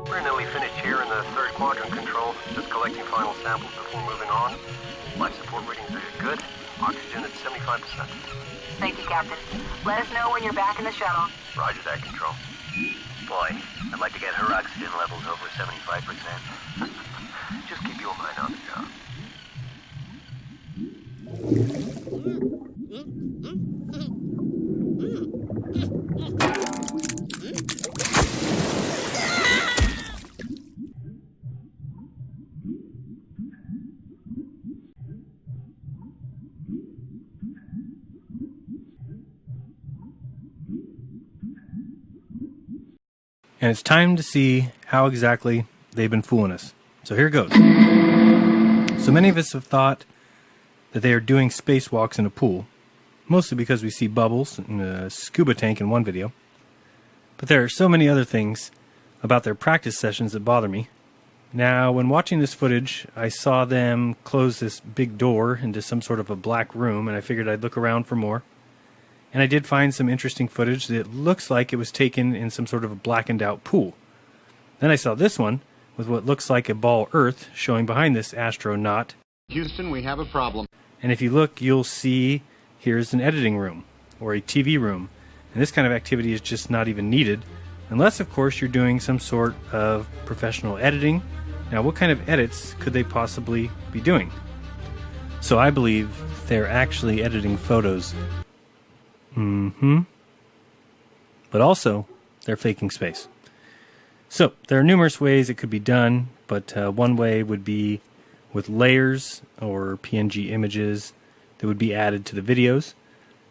We're nearly finished here in the third quadrant control, just collecting final samples before moving on. Life support readings are good. Oxygen at 75%. Thank you, Captain. Let us know when you're back in the shuttle. Roger that, Control. Boy, I'd like to get her oxygen levels over 75%. Just keep your mind on the job. And it's time to see how exactly they've been fooling us. So here goes. So many of us have thought that they are doing spacewalks in a pool, mostly because we see bubbles and a scuba tank in one video. But there are so many other things about their practice sessions that bother me. Now, when watching this footage, I saw them close this big door into some sort of a black room, and I figured I'd look around for more. And I did find some interesting footage that looks like it was taken in some sort of a blackened out pool. Then I saw this one with what looks like a ball Earth showing behind this astronaut. Houston, we have a problem. And if you look, you'll see here's an editing room or a TV room. And this kind of activity is just not even needed, unless, of course, you're doing some sort of professional editing. Now, what kind of edits could they possibly be doing? So I believe they're actually editing photos. But also, they're faking space. So, there are numerous ways it could be done, but one way would be with layers or PNG images that would be added to the videos.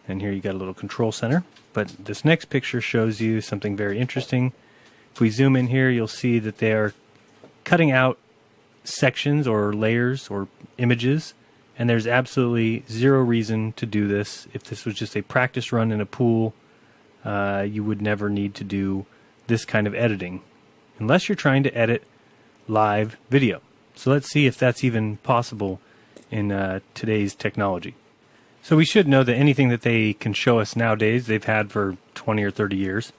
And here you got a little control center. But this next picture shows you something very interesting. If we zoom in here, you'll see that they are cutting out sections or layers or images. And there's absolutely zero reason to do this. If this was just a practice run in a pool, you would never need to do this kind of editing, unless you're trying to edit live video. So let's see if that's even possible in today's technology. So we should know that anything that they can show us nowadays, they've had for 20 or 30 years.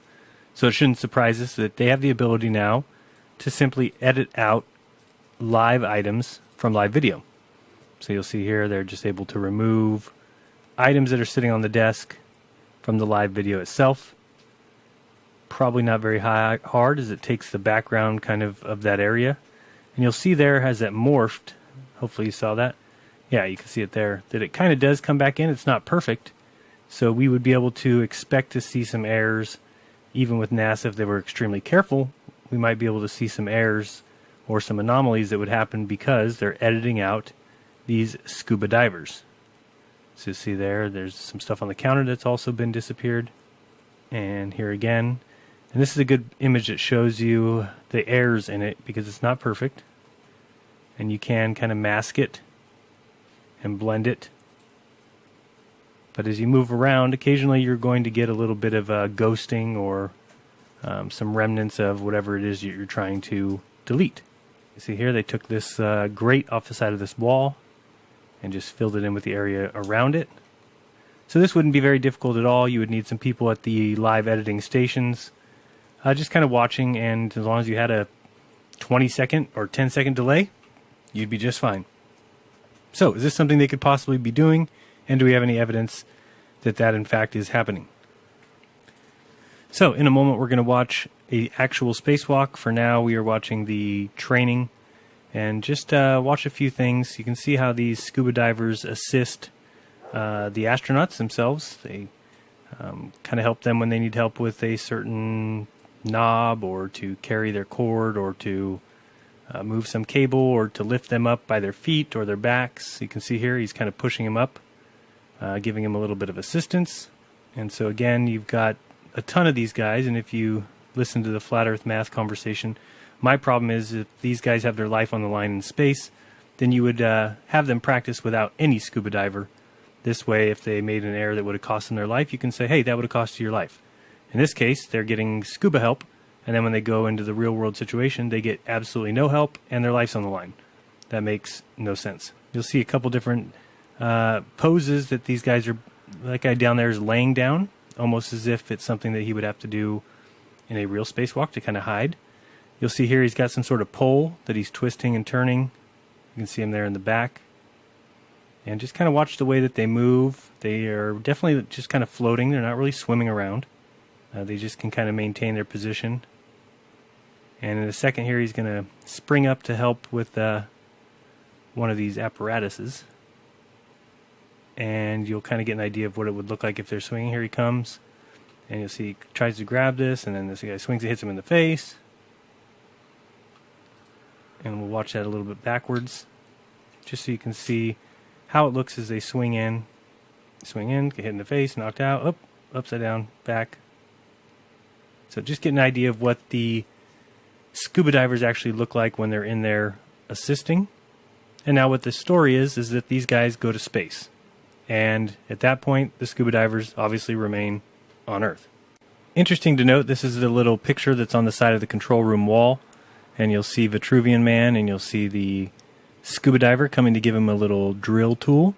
So it shouldn't surprise us that they have the ability now to simply edit out live items from live video. So you'll see here they're just able to remove items that are sitting on the desk from the live video itself. Probably not very hard, as it takes the background kind of that area. And you'll see there has that morphed. Hopefully you saw that. Yeah, you can see it there, that it kind of does come back in. It's not perfect. So we would be able to expect to see some errors. Even with NASA, if they were extremely careful, we might be able to see some errors or some anomalies that would happen because they're editing out these scuba divers. So you see there's some stuff on the counter that's also been disappeared. And here again. And this is a good image that shows you the errors in it because it's not perfect. And you can kind of mask it and blend it. But as you move around, occasionally you're going to get a little bit of ghosting or some remnants of whatever it is you're trying to delete. You see here they took this grate off the side of this wall and just filled it in with the area around it. So this wouldn't be very difficult at all. You would need some people at the live editing stations just kind of watching, and as long as you had a 20-second or 10-second delay, you'd be just fine. So is this something they could possibly be doing, and do we have any evidence that that in fact is happening? So in a moment we're going to watch an actual spacewalk. For now we are watching the training. And just watch a few things. You can see how these scuba divers assist the astronauts themselves. They kind of help them when they need help with a certain knob, or to carry their cord, or to move some cable, or to lift them up by their feet or their backs. You can see here he's kind of pushing him up, giving him a little bit of assistance. And so again, you've got a ton of these guys, and if you listen to the Flat Earth Math conversation, my problem is if these guys have their life on the line in space, then you would have them practice without any scuba diver. This way, if they made an error that would have cost them their life, you can say, hey, that would have cost you your life. In this case, they're getting scuba help, and then when they go into the real-world situation, they get absolutely no help, and their life's on the line. That makes no sense. You'll see a couple different poses that these guys are, that guy down there is laying down, almost as if it's something that he would have to do in a real spacewalk to kind of hide. You'll see here he's got some sort of pole that he's twisting and turning. You can see him there in the back. And just kind of watch the way that they move. They are definitely just kind of floating. They're not really swimming around. They just can kind of maintain their position. And in a second here, he's going to spring up to help with one of these apparatuses. And you'll kind of get an idea of what it would look like if they're swinging. Here he comes. And you'll see he tries to grab this, and then this guy swings and hits him in the face. And we'll watch that a little bit backwards, just so you can see how it looks as they swing in, get hit in the face, knocked out, up, upside down, back. So just get an idea of what the scuba divers actually look like when they're in there assisting. And now what the story is that these guys go to space. And at that point, the scuba divers obviously remain on Earth. Interesting to note, this is the little picture that's on the side of the control room wall. And you'll see Vitruvian Man, and you'll see the scuba diver coming to give him a little drill tool.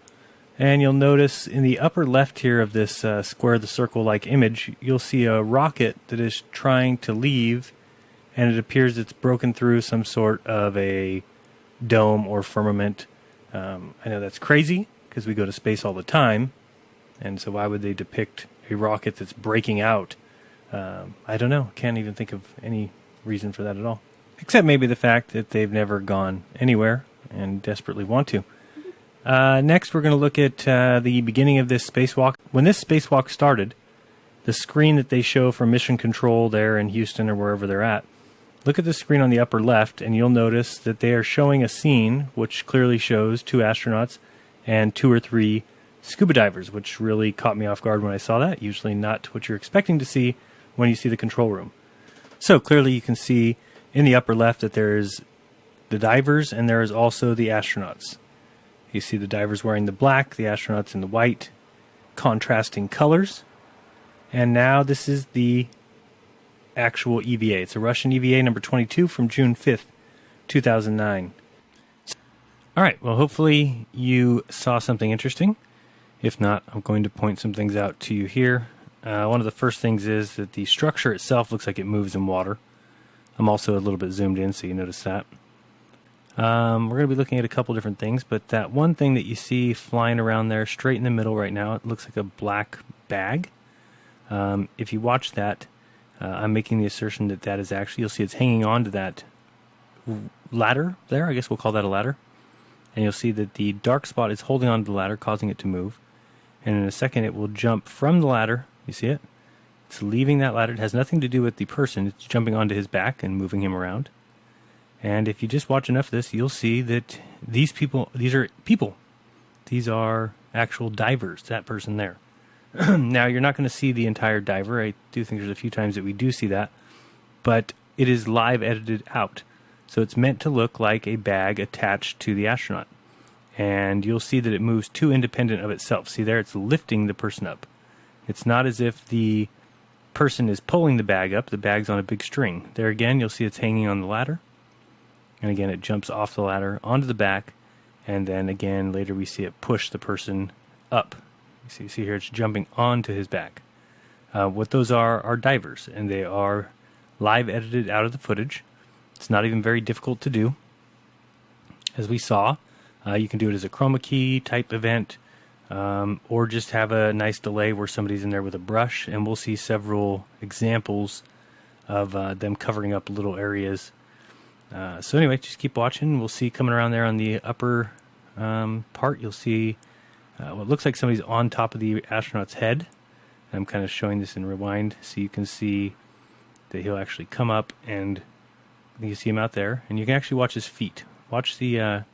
And you'll notice in the upper left here of this square the circle-like image, you'll see a rocket that is trying to leave, and it appears it's broken through some sort of a dome or firmament. I know that's crazy, because we go to space all the time, and so why would they depict a rocket that's breaking out? I don't know. Can't even think of any reason for that at all. Except maybe the fact that they've never gone anywhere and desperately want to. Next, we're going to look at the beginning of this spacewalk. When this spacewalk started, the screen that they show from Mission Control there in Houston or wherever they're at, look at the screen on the upper left, and you'll notice that they are showing a scene which clearly shows 2 astronauts and 2 or 3 scuba divers, which really caught me off guard when I saw that. Usually not what you're expecting to see when you see the control room. So clearly you can see in the upper left that there's the divers and there is also the astronauts. You see the divers wearing the black, the astronauts in the white, contrasting colors. And now this is the actual EVA. It's a Russian EVA number 22 from June 5th, 2009. All right, well, hopefully you saw something interesting. If not, I'm going to point some things out to you here. One of the first things is that the structure itself looks like it moves in water. I'm also a little bit zoomed in, so you notice that. We're going to be looking at a couple different things, but that one thing that you see flying around there straight in the middle right now, it looks like a black bag. If you watch that, I'm making the assertion that that is actually, you'll see it's hanging on to that ladder there. I guess we'll call that a ladder. And you'll see that the dark spot is holding on to the ladder, causing it to move. And in a second, it will jump from the ladder. You see it? It's leaving that ladder. It has nothing to do with the person. It's jumping onto his back and moving him around. And if you just watch enough of this, you'll see that these are people. These are actual divers, that person there. Now, you're not going to see the entire diver. I do think there's a few times that we do see that. But it is live edited out. So it's meant to look like a bag attached to the astronaut. And you'll see that it moves too independent of itself. See there, it's lifting the person up. It's not as if the person is pulling the bag up. The bag's on a big string. There again, you'll see it's hanging on the ladder. And again, it jumps off the ladder onto the back. And then again, later we see it push the person up. You see here, it's jumping onto his back. What those are divers. And they are live edited out of the footage. It's not even very difficult to do. As we saw, you can do it as a chroma key type event. Or just have a nice delay where somebody's in there with a brush. And we'll see several examples of them covering up little areas. So anyway, just keep watching. We'll see coming around there on the upper part, you'll see what looks like somebody's on top of the astronaut's head. I'm kind of showing this in rewind so you can see that he'll actually come up, and you see him out there, and you can actually watch his feet. Watch the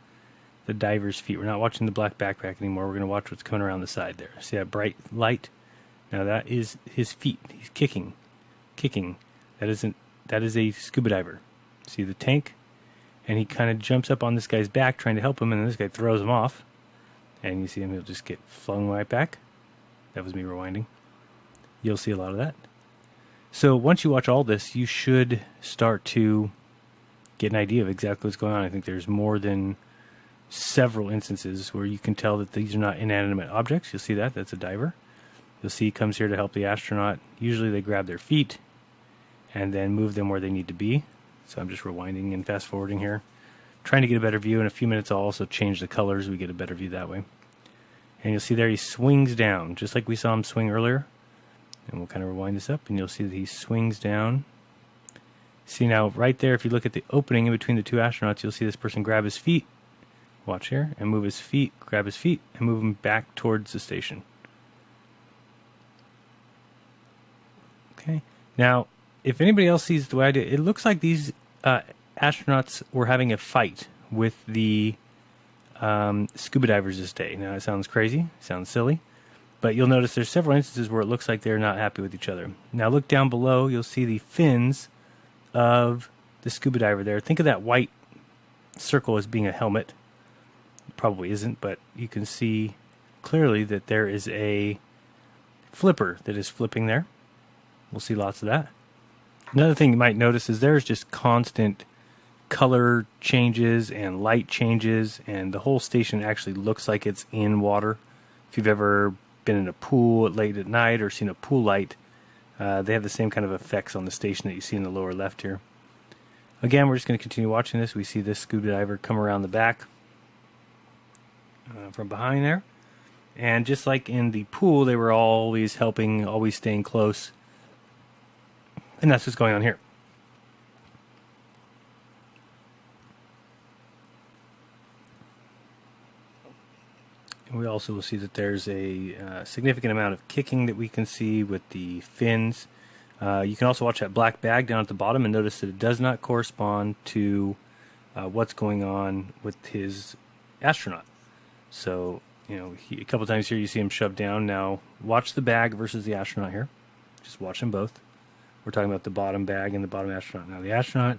diver's feet. We're not watching the black backpack anymore. We're going to watch what's coming around the side there. See that bright light? Now that is his feet. He's kicking. That is a scuba diver. See the tank? And he kind of jumps up on this guy's back trying to help him, and then this guy throws him off. And you see him, he'll just get flung right back. That was me rewinding. You'll see a lot of that. So once you watch all this, you should start to get an idea of exactly what's going on. I think there's more than several instances where you can tell that these are not inanimate objects. You'll see that. That's a diver. You'll see he comes here to help the astronaut. Usually they grab their feet and then move them where they need to be. So I'm just rewinding and fast forwarding here, trying to get a better view. In a few minutes I'll also change the colors. We get a better view that way. And you'll see there he swings down, just like we saw him swing earlier. And we'll kind of rewind this up, and you'll see that he swings down. See now, right there, if you look at the opening in between the two astronauts, you'll see this person grab his feet, watch here, and move his feet, grab his feet, and move them back towards the station. Okay. Now, if anybody else sees the way I do, it looks like these astronauts were having a fight with the scuba divers this day. Now, it sounds crazy, sounds silly, but you'll notice there's several instances where it looks like they're not happy with each other. Now, look down below, you'll see the fins of the scuba diver there. Think of that white circle as being a helmet. It probably isn't, but you can see clearly that there is a flipper that is flipping there. We'll see lots of that. Another thing you might notice is there's just constant color changes and light changes, and the whole station actually looks like it's in water. If you've ever been in a pool late at night or seen a pool light, they have the same kind of effects on the station that you see in the lower left here. Again, we're just going to continue watching this. We see this scuba diver come around the back from behind there. And just like in the pool, they were always helping, always staying close. And that's what's going on here. And we also will see that there's a significant amount of kicking that we can see with the fins. You can also watch that black bag down at the bottom and notice that it does not correspond to what's going on with his astronaut. So, you know, a couple times here you see him shoved down. Now, watch the bag versus the astronaut here. Just watch them both. We're talking about the bottom bag and the bottom astronaut. Now, the astronaut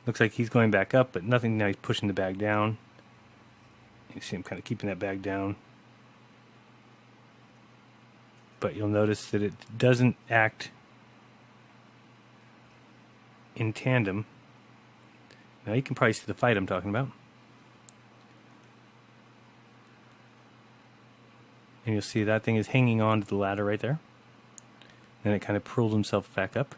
looks like he's going back up, but nothing. Now he's pushing the bag down. You see him kind of keeping that bag down. But you'll notice that it doesn't act in tandem. Now you can probably see the fight I'm talking about. And you'll see that thing is hanging on to the ladder right there. Then it kind of pulled himself back up.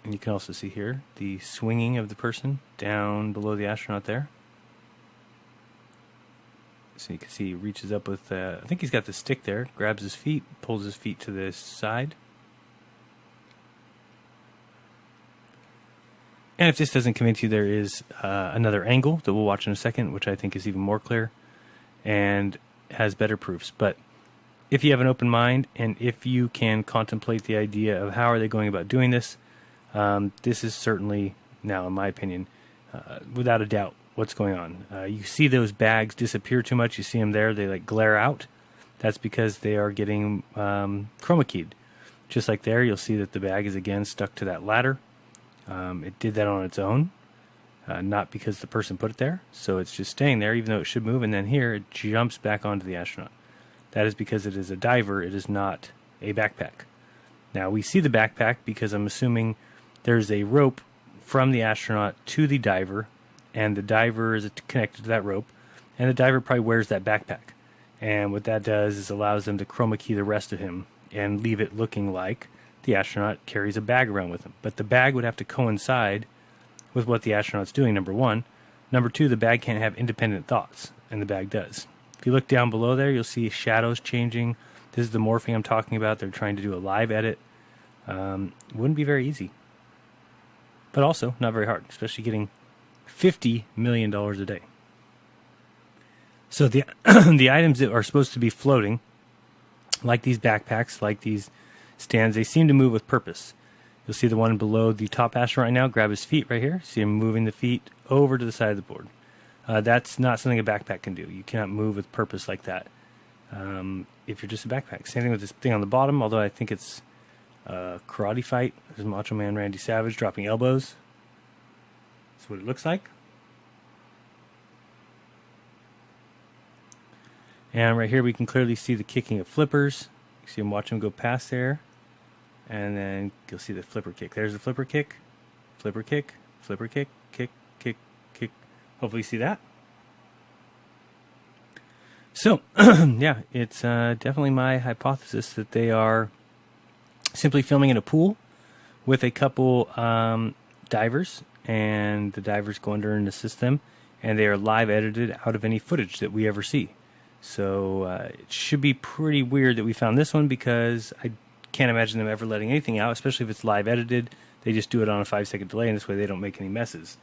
And you can also see here the swinging of the person down below the astronaut there. So you can see he reaches up with, I think he's got the stick there, grabs his feet, pulls his feet to the side. And if this doesn't convince you, there is another angle that we'll watch in a second, which I think is even more clear and has better proofs. But if you have an open mind and if you can contemplate the idea of how are they going about doing this, this is certainly, now in my opinion, without a doubt, what's going on. You see those bags disappear too much. You see them there. They like glare out. That's because they are getting chroma keyed. Just like there, you'll see that the bag is again stuck to that ladder. It did that on its own, not because the person put it there. So it's just staying there, even though it should move. And then here, it jumps back onto the astronaut. That is because it is a diver. It is not a backpack. Now, we see the backpack because I'm assuming there's a rope from the astronaut to the diver, and the diver is connected to that rope, and the diver probably wears that backpack. And what that does is allows them to chroma key the rest of him and leave it looking like the astronaut carries a bag around with him. But the bag would have to coincide with what the astronaut's doing, number one. Number two, the bag can't have independent thoughts, and the bag does. If you look down below there, you'll see shadows changing. This is the morphing I'm talking about. They're trying to do a live edit. Wouldn't be very easy. But also not very hard, especially getting $50 million a day. So the the items that are supposed to be floating, like these backpacks, like these stands, they seem to move with purpose. You'll see the one below the top astronaut right now grab his feet right here. See him moving the feet over to the side of the board. That's not something a backpack can do. You cannot move with purpose like that if you're just a backpack. Same thing with this thing on the bottom, although I think it's a karate fight. There's Macho Man Randy Savage dropping elbows. That's what it looks like. And right here we can clearly see the kicking of flippers. You see him watch him go past there. And then you'll see the flipper kick. There's the flipper kick, flipper kick, flipper kick, kick, kick, kick. Hopefully you see that. So, yeah, it's definitely my hypothesis that they are simply filming in a pool with a couple divers, and the divers go under and assist them, and they are live edited out of any footage that we ever see. So it should be pretty weird that we found this one, because I can't imagine them ever letting anything out, especially if it's live edited. They just do it on a 5-second delay, and this way they don't make any messes.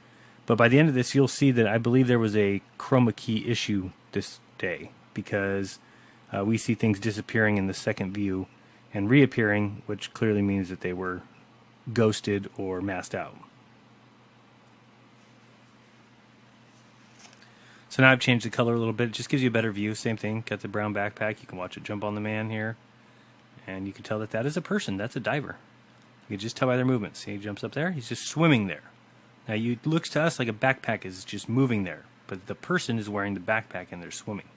But by the end of this, you'll see that I believe there was a chroma key issue this day, because we see things disappearing in the second view and reappearing, which clearly means that they were ghosted or masked out. So now I've changed the color a little bit. It just gives you a better view. Same thing. Got the brown backpack. You can watch it jump on the man here. And you can tell that that is a person. That's a diver. You can just tell by their movements. See, he jumps up there. He's just swimming there. Now, it looks to us like a backpack is just moving there. But the person is wearing the backpack and they're swimming.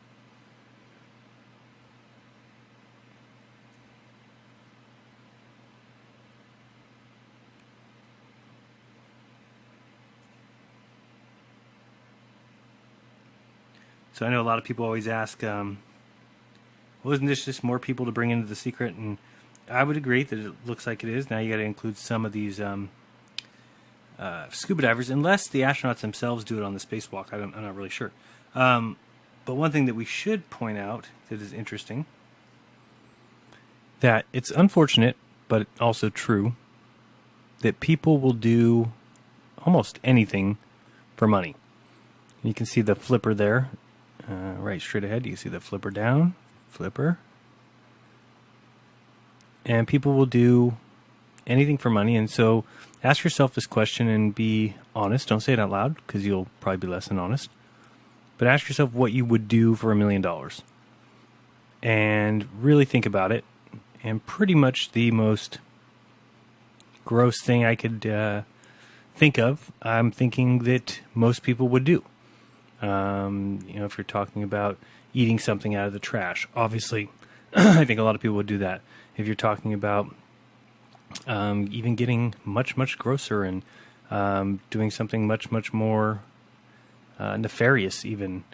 So I know a lot of people always ask, well, isn't this just more people to bring into the secret? And I would agree that it looks like it is. Now you got to include some of these scuba divers, unless the astronauts themselves do it on the spacewalk. I'm not really sure. But one thing that we should point out that is interesting, that it's unfortunate, but also true, that people will do almost anything for money. You can see the flipper there. Right straight ahead, you can see the flipper down, flipper. And people will do anything for money. And so ask yourself this question and be honest. Don't say it out loud, because you'll probably be less than honest. But ask yourself what you would do for $1 million. And really think about it. And pretty much the most gross thing I could think of, I'm thinking that most people would do. If you're talking about eating something out of the trash, obviously, I think a lot of people would do that. If you're talking about even getting much, much grosser and doing something much, much more nefarious even,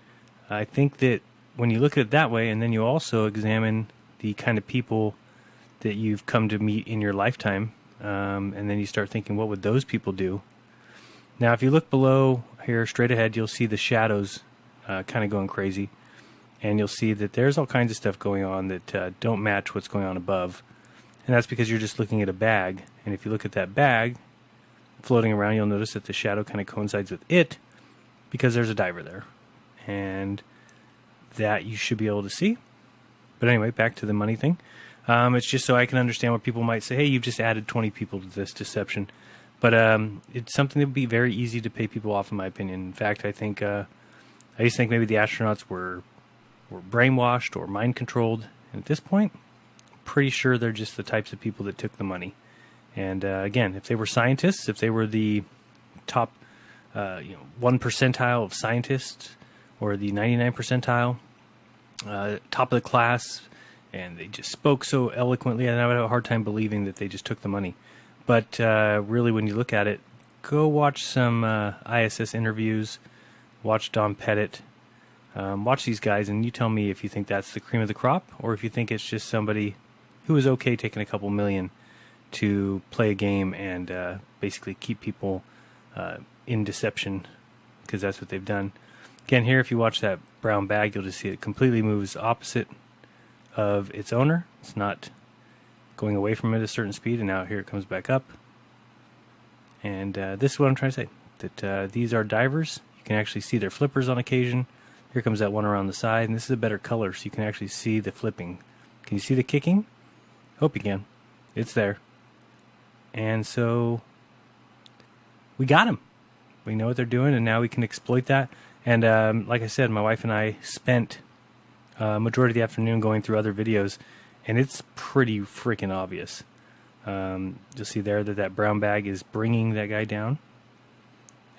I think that when you look at it that way, and then you also examine the kind of people that you've come to meet in your lifetime, and then you start thinking, what would those people do? Now, if you look below here, straight ahead, you'll see the shadows kind of going crazy. And you'll see that there's all kinds of stuff going on that don't match what's going on above. And that's because you're just looking at a bag. And if you look at that bag floating around, you'll notice that the shadow kind of coincides with it, because there's a diver there. And that you should be able to see. But anyway, back to the money thing. It's just so I can understand what people might say, hey, you've just added 20 people to this deception. But it's something that would be very easy to pay people off, in my opinion. In fact, I think I used to think maybe the astronauts were brainwashed or mind controlled. And at this point, I'm pretty sure they're just the types of people that took the money. And again, if they were scientists, if they were the top 1 percentile of scientists, or the 99 percentile, top of the class, and they just spoke so eloquently, and I would have a hard time believing that they just took the money. But really, when you look at it, go watch some ISS interviews, watch Don Pettit, watch these guys, and you tell me if you think that's the cream of the crop, or if you think it's just somebody who is okay taking a couple million to play a game and basically keep people in deception, because that's what they've done. Again, here, if you watch that brown bag, you'll just see it completely moves opposite of its owner. It's not going away from it at a certain speed, and now here it comes back up. And this is what I'm trying to say, that these are divers. You can actually see their flippers on occasion. Here comes that one around the side, and this is a better color, so you can actually see the flipping. Can you see the kicking? Hope you can. It's there. And so we got them. We know what they're doing, and now we can exploit that. And like I said, my wife and I spent majority of the afternoon going through other videos, and it's pretty freaking obvious. You'll see there that that brown bag is bringing that guy down.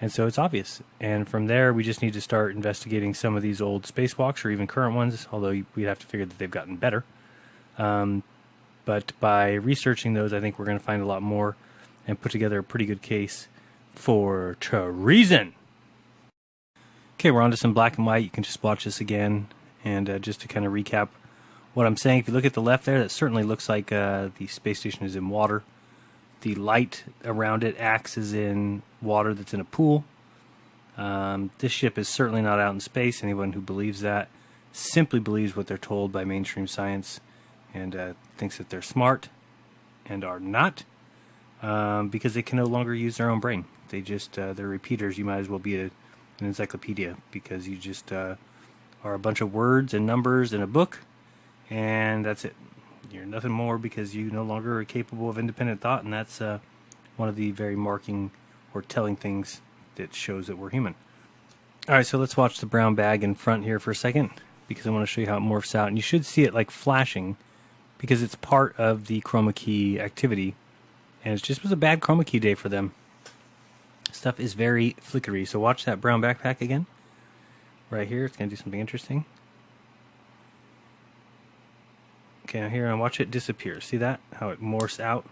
And so it's obvious. And from there, we just need to start investigating some of these old spacewalks, or even current ones, although we'd have to figure that they've gotten better. But by researching those, I think we're going to find a lot more and put together a pretty good case for treason. Okay, we're on to some black and white. You can just watch this again. And just to kind of recap what I'm saying, if you look at the left there, that certainly looks like the space station is in water. the light around it acts as in water that's in a pool. This ship is certainly not out in space. Anyone who believes that simply believes what they're told by mainstream science and thinks that they're smart and are not, because they can no longer use their own brain. They just, they're repeaters. You might as well be an encyclopedia, because you just are a bunch of words and numbers in a book, and that's it. You're nothing more, because you no longer are capable of independent thought, and that's one of the very marking or telling things that shows that we're human. Alright, so let's watch the brown bag in front here for a second, because I want to show you how it morphs out. And you should see it like flashing, because it's part of the chroma key activity, and it just was a bad chroma key day for them. Stuff is very flickery. So watch that brown backpack again. Right here, it's going to do something interesting. Okay, now here, and watch it disappear. See that? How it morphs out?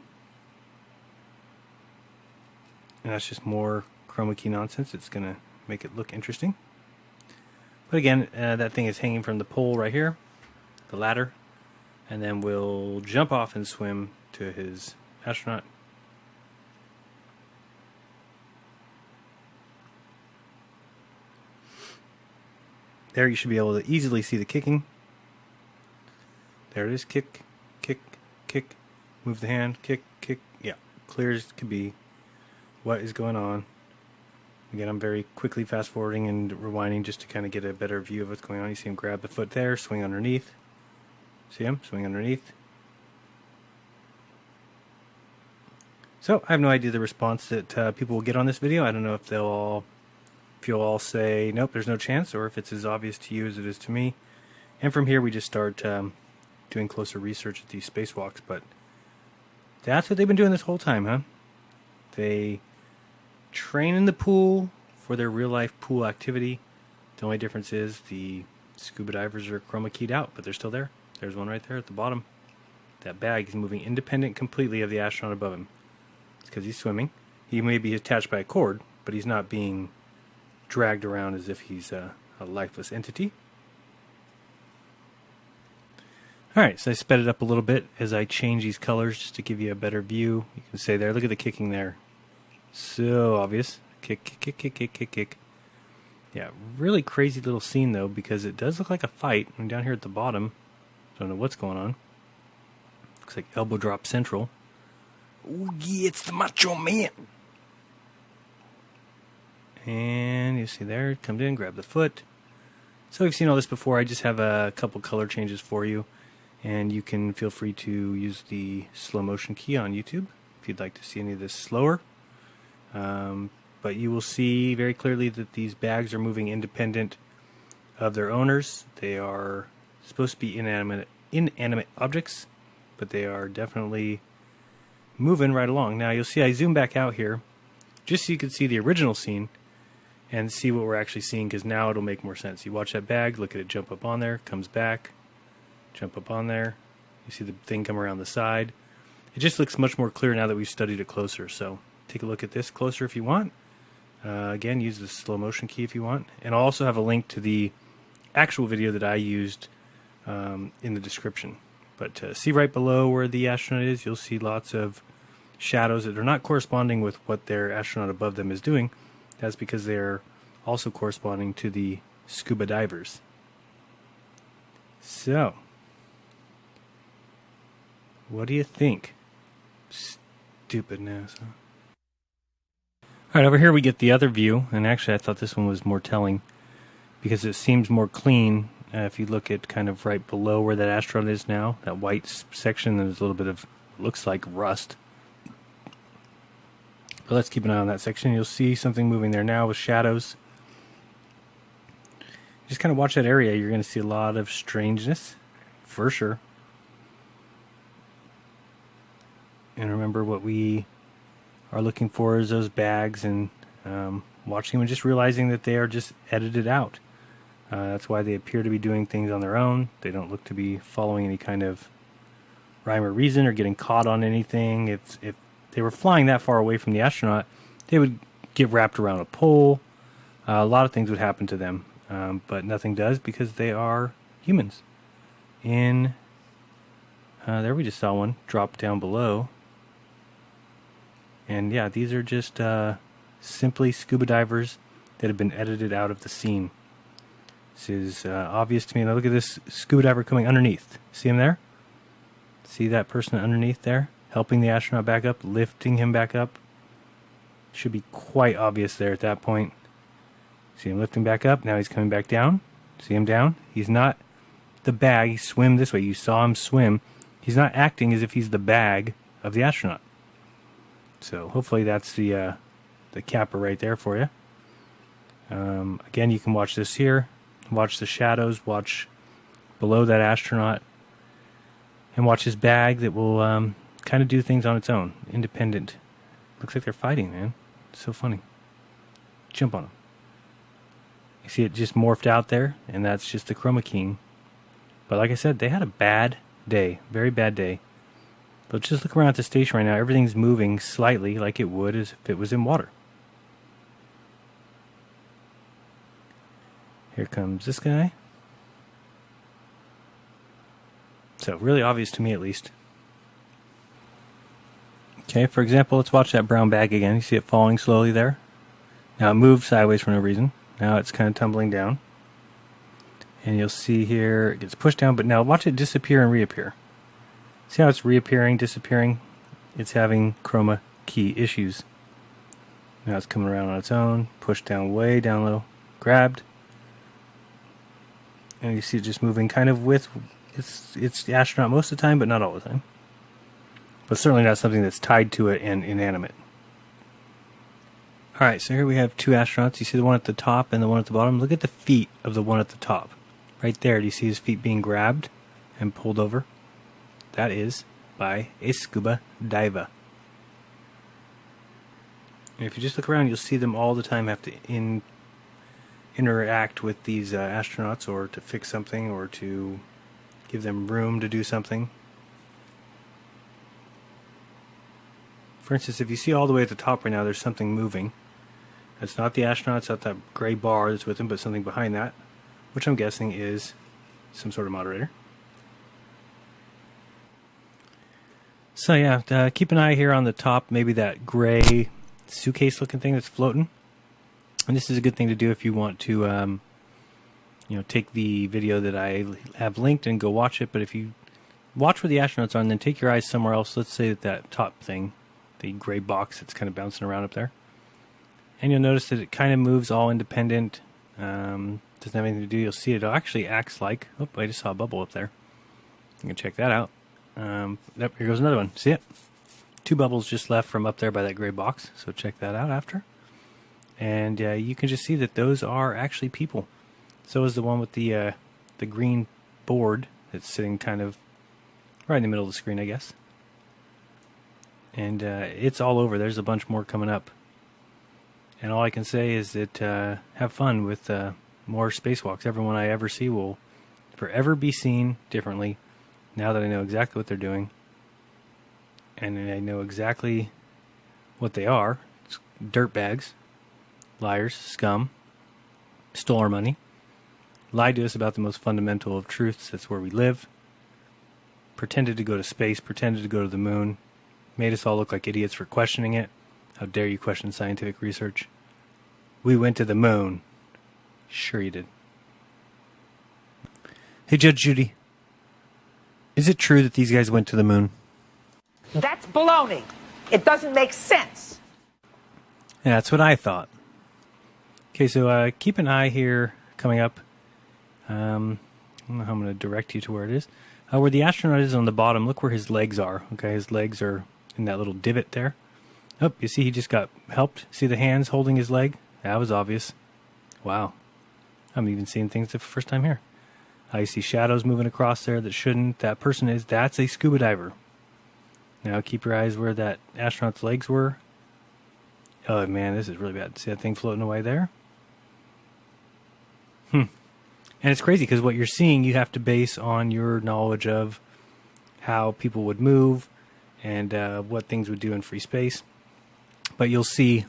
And that's just more chroma key nonsense. It's going to make it look interesting. But again, that thing is hanging from the pole right here, the ladder. And then we'll jump off and swim to his astronaut. There, you should be able to easily see the kicking. There it is. Kick, kick, kick. Move the hand. Kick, kick. Yeah, clear as could be what is going on. Again, I'm very quickly fast forwarding and rewinding just to kind of get a better view of what's going on. You see him grab the foot there, swing underneath. See him? Swing underneath. So, I have no idea the response that people will get on this video. I don't know if you'll all say, nope, there's no chance, or if it's as obvious to you as it is to me. And from here, we just start doing closer research at these spacewalks. But that's what they've been doing this whole time, huh? They train in the pool for their real-life pool activity. The only difference is the scuba divers are chroma keyed out, but they're still there. There's one right there at the bottom. That bag is moving independent completely of the astronaut above him. It's because he's swimming. He may be attached by a cord, but he's not being dragged around as if he's a lifeless entity. Alright, so I sped it up a little bit as I change these colors just to give you a better view. You can say there, look at the kicking there. So obvious. Kick, kick, kick, kick, kick, kick, kick. Yeah, really crazy little scene though, because it does look like a fight. I'm down here at the bottom. Don't know what's going on. Looks like elbow drop central. Oh yeah, it's the Macho Man. And you see there, it comes in, grab the foot. So we've seen all this before. I just have a couple color changes for you. And you can feel free to use the slow motion key on YouTube if you'd like to see any of this slower. But you will see very clearly that these bags are moving independent of their owners. They are supposed to be inanimate objects, but they are definitely moving right along. Now you'll see I zoom back out here just so you can see the original scene and see what we're actually seeing, because now it'll make more sense. You watch that bag, look at it jump up on there, comes back, jump up on there. You see the thing come around the side. It just looks much more clear now that we've studied it closer. So take a look at this closer if you want. Again, use the slow motion key if you want. And I'll also have a link to the actual video that I used in the description. But see right below where the astronaut is, you'll see lots of shadows that are not corresponding with what their astronaut above them is doing. That's because they're also corresponding to the scuba divers. So, what do you think? Stupid NASA. Alright, over here we get the other view, and actually I thought this one was more telling because it seems more clean. If you look at kind of right below where that astronaut is now, that white section, there's a little bit of, looks like rust. But let's keep an eye on that section. You'll see something moving there now with shadows. Just kind of watch that area. You're going to see a lot of strangeness, for sure. And remember, what we are looking for is those bags, and watching them and just realizing that they are just edited out. That's why they appear to be doing things on their own. They don't look to be following any kind of rhyme or reason or getting caught on anything. If they were flying that far away from the astronaut, they would get wrapped around a pole. A lot of things would happen to them, but nothing does because they are humans. There we just saw one drop down below. And yeah, these are just simply scuba divers that have been edited out of the scene. This is obvious to me. Now look at this scuba diver coming underneath. See him there? See that person underneath there? Helping the astronaut back up, lifting him back up. Should be quite obvious there at that point. See him lifting back up. Now he's coming back down. See him down? He's not the bag. He swam this way. You saw him swim. He's not acting as if he's the bag of the astronaut. So hopefully that's the capper right there for you. Again, you can watch this here. Watch the shadows. Watch below that astronaut. And watch his bag that will kind of do things on its own. Independent. Looks like they're fighting, man. It's so funny. Jump on them. You see it just morphed out there, and that's just the chroma keying. But like I said, they had a bad day. Very bad day. But just look around at the station right now. Everything's moving slightly like it would as if it was in water. Here comes this guy. So really obvious to me at least. Okay, for example, let's watch that brown bag again. You see it falling slowly there? Now it moved sideways for no reason. Now it's kind of tumbling down. And you'll see here, it gets pushed down, but now watch it disappear and reappear. See how it's reappearing, disappearing? It's having chroma key issues. Now it's coming around on its own, pushed down way down low, grabbed. And you see it just moving kind of with it's the astronaut most of the time, but not all the time. But certainly not something that's tied to it and inanimate. Alright, so here we have two astronauts. You see the one at the top and the one at the bottom. Look at the feet of the one at the top. Right there, do you see his feet being grabbed and pulled over? That is by a scuba diver. And if you just look around, you'll see them all the time have to interact with these astronauts, or to fix something, or to give them room to do something. For instance, if you see all the way at the top right now, there's something moving. That's not the astronauts, it's not that gray bar that's with them, but something behind that, which I'm guessing is some sort of moderator. So yeah, keep an eye here on the top, maybe that gray suitcase looking thing that's floating. And this is a good thing to do if you want to take the video that I have linked and go watch it. But if you watch where the astronauts are and then take your eyes somewhere else, let's say that top thing, the gray box that's kind of bouncing around up there. And you'll notice that it kind of moves all independent. Doesn't have anything to do. You'll see it actually acts like... Oh, I just saw a bubble up there. You can check that out. Yep, here goes another one. See it? Two bubbles just left from up there by that gray box. So check that out after. And you can just see that those are actually people. So is the one with the green board that's sitting kind of right in the middle of the screen, I guess. And it's all over. There's a bunch more coming up. And all I can say is that have fun with more spacewalks. Everyone I ever see will forever be seen differently now that I know exactly what they're doing. And I know exactly what they are. It's dirtbags, liars, scum, stole our money, lied to us about the most fundamental of truths. That's where we live. Pretended to go to space, pretended to go to the moon, made us all look like idiots for questioning it. How dare you question scientific research? We went to the moon. Sure you did. Hey, Judge Judy. Is it true that these guys went to the moon? That's baloney. It doesn't make sense. Yeah, that's what I thought. Okay, so keep an eye here coming up. I don't know how I'm going to direct you to where it is. Where the astronaut is on the bottom, look where his legs are. Okay, his legs are in that little divot there. Oh, you see he just got helped? See the hands holding his leg? That was obvious. Wow. I'm even seeing things the first time here. You see shadows moving across there that shouldn't. That person that's a scuba diver. Now keep your eyes where that astronaut's legs were. Oh man, this is really bad. See that thing floating away there? And it's crazy because what you're seeing you have to base on your knowledge of how people would move and what things would do in free space. But you'll see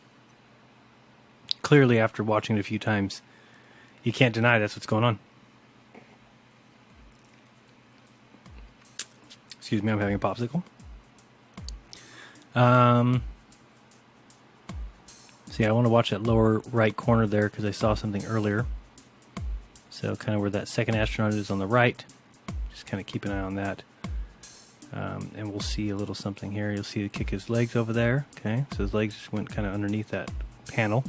clearly after watching it a few times, you can't deny that's what's going on. Excuse me, I'm having a popsicle. See, I want to watch that lower right corner there because I saw something earlier. So kind of where that second astronaut is on the right. Just kind of keep an eye on that. And we'll see a little something here. You'll see it kick his legs over there. Okay, so his legs just went kind of underneath that panel.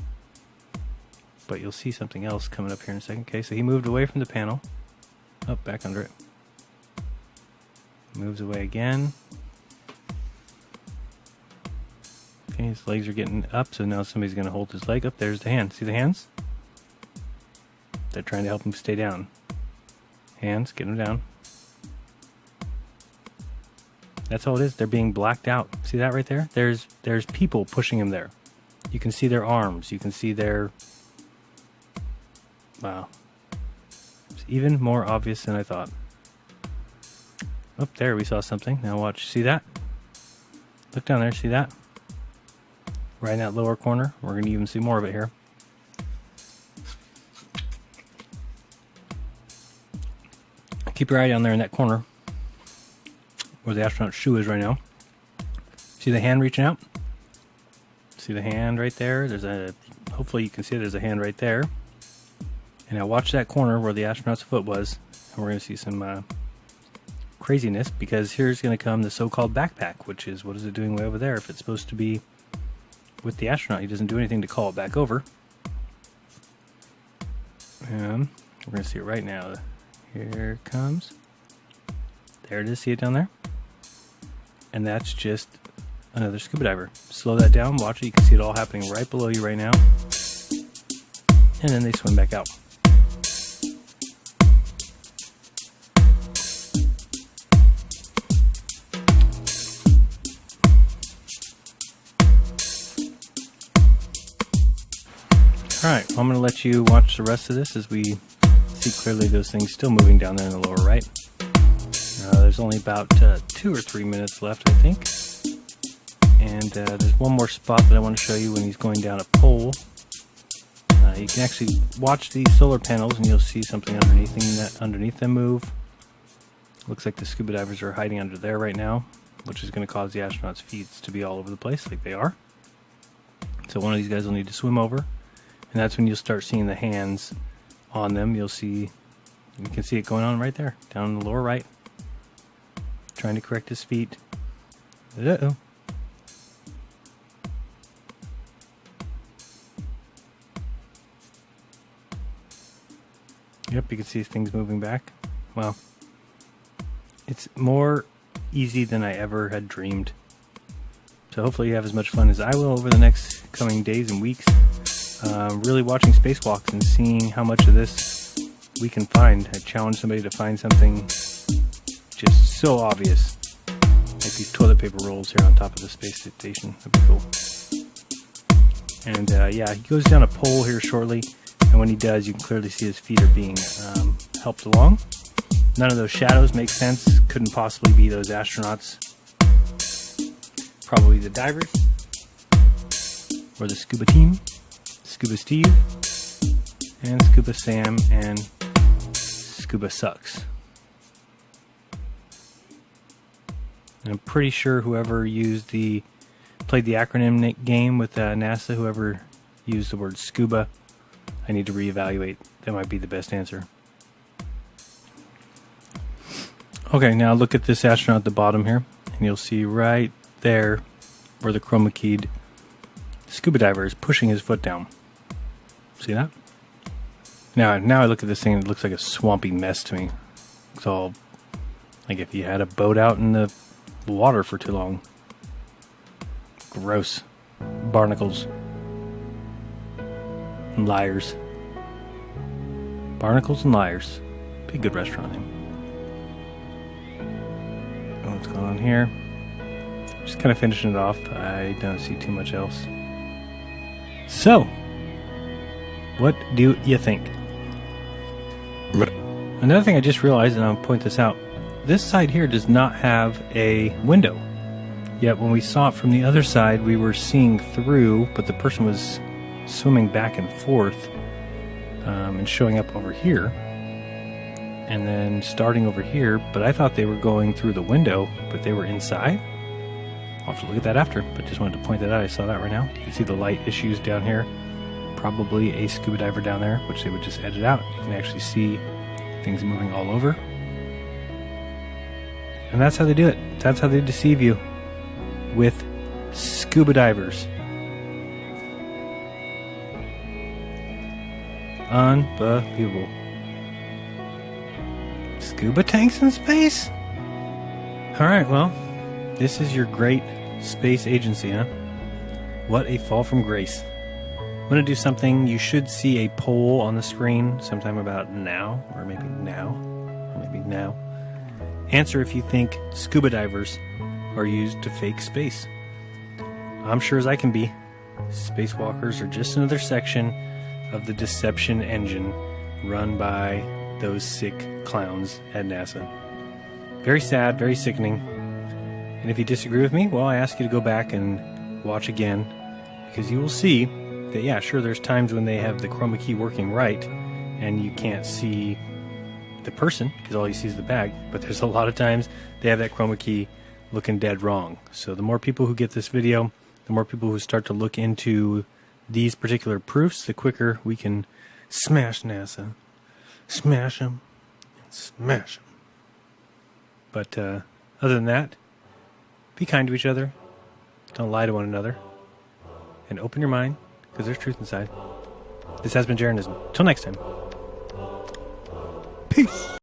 But you'll see something else coming up here in a second. Okay, so he moved away from the panel. Oh, back under it. Moves away again. Okay, his legs are getting up, so now somebody's going to hold his leg up. There's the hand. See the hands? They're trying to help him stay down. Hands, get him down. That's all it is. They're being blacked out. See that right there? There's people pushing him there. You can see their arms. You can see their... Wow. It's even more obvious than I thought. Up there we saw something. Now watch. See that? Look down there. See that? Right in that lower corner. We're going to even see more of it here. Keep your eye down there in that corner where the astronaut's shoe is right now. See the hand reaching out? See the hand right there? Hopefully you can see there's a hand right there. And now watch that corner where the astronaut's foot was. And we're going to see some craziness, because here's going to come the so-called backpack, which is, what is it doing way over there? If it's supposed to be with the astronaut, he doesn't do anything to call it back over. And we're going to see it right now. Here it comes. There it is. See it down there? And that's just another scuba diver. Slow that down. Watch it. You can see it all happening right below you right now. And then they swim back out. Alright, well, I'm going to let you watch the rest of this as we see clearly those things still moving down there in the lower right. There's only about 2 or 3 minutes left, I think. And there's one more spot that I want to show you when he's going down a pole. You can actually watch these solar panels and you'll see something underneath them move. Looks like the scuba divers are hiding under there right now, which is going to cause the astronauts' feet to be all over the place like they are. So one of these guys will need to swim over, and that's when you'll start seeing the hands on them. You can see it going on right there, down in the lower right. Trying to correct his feet. Uh-oh. Yep, you can see things moving back. Well, it's more easy than I ever had dreamed. So hopefully you have as much fun as I will over the next coming days and weeks. Really watching spacewalks and seeing how much of this we can find. I challenge somebody to find something just so obvious, like these toilet paper rolls here on top of the space station. That'd be cool. And yeah, he goes down a pole here shortly, and when he does, you can clearly see his feet are being helped along. None of those shadows make sense. Couldn't possibly be those astronauts. Probably the divers, or the scuba team, Scuba Steve, and Scuba Sam, and Scuba Sucks. And I'm pretty sure whoever played the acronym game with NASA, whoever used the word scuba, I need to reevaluate. That might be the best answer. Okay, now look at this astronaut at the bottom here, and you'll see right there where the chroma keyed scuba diver is pushing his foot down. See that? Now I look at this thing, it looks like a swampy mess to me. It's all like if you had a boat out in the water for too long. Gross. Barnacles. And liars. Barnacles and Liars. Be a good restaurant name. What's going on here? Just kind of finishing it off. I don't see too much else. So, what do you think? Another thing I just realized, and I'll point this out, this side here does not have a window. Yet when we saw it from the other side, we were seeing through, but the person was swimming back and forth and showing up over here. And then starting over here, but I thought they were going through the window, but they were inside. I'll have to look at that after, but just wanted to point that out. I saw that right now. You can see the light issues down here. Probably a scuba diver down there, which they would just edit out. You can actually see things moving all over. And that's how they do it. That's how they deceive you with scuba divers. Unbelievable. Scuba tanks in space? Alright, well, this is your great space agency, huh? What a fall from grace. I'm going to do something. You should see a poll on the screen sometime about now, or maybe now. Answer if you think scuba divers are used to fake space. I'm sure as I can be. Spacewalkers are just another section of the deception engine run by those sick clowns at NASA. Very sad, very sickening. And if you disagree with me, well, I ask you to go back and watch again, because you will see that, yeah, sure, there's times when they have the chroma key working right and you can't see the person because all you see is the bag, but there's a lot of times they have that chroma key looking dead wrong. So the more people who get this video, the more people who start to look into these particular proofs, the quicker we can smash NASA. Smash them. Smash them. But other than that, be kind to each other. Don't lie to one another. And open your mind, because there's truth inside. This has been Jeranism. Till next time. Peace.